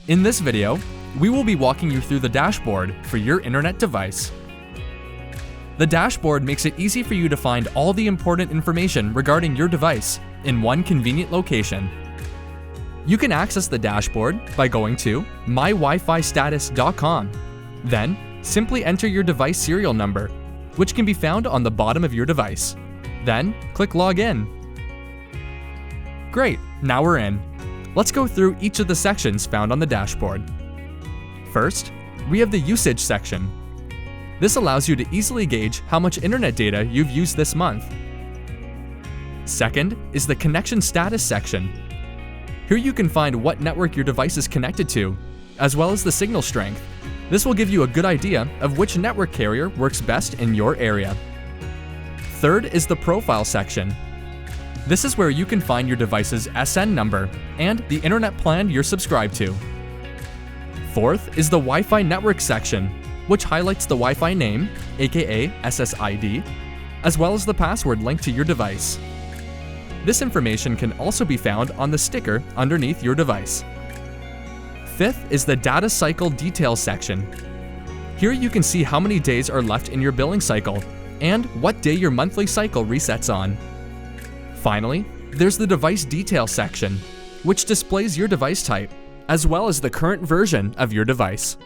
In this video, we will be walking you through the dashboard for your internet device. The dashboard makes it easy for you to find all the important information regarding your device in one convenient location. You can access the dashboard by going to mywifistatus.com. Then, simply enter your device serial number, which can be found on the bottom of your device. Then, click Login. Great, now we're in. Let's go through each of the sections found on the dashboard. First, we have the usage section. This allows you to easily gauge how much internet data you've used this month. Second is the connection status section. Here you can find what network your device is connected to, as well as the signal strength. This will give you a good idea of which network carrier works best in your area. Third is the profile section. This is where you can find your device's SN number and the internet plan you're subscribed to. Fourth is the Wi-Fi network section, which highlights the Wi-Fi name, aka SSID, as well as the password linked to your device. This information can also be found on the sticker underneath your device. Fifth is the data cycle details section. Here you can see how many days are left in your billing cycle and what day your monthly cycle resets on. Finally, there's the device details section, which displays your device type, as well as the current version of your device.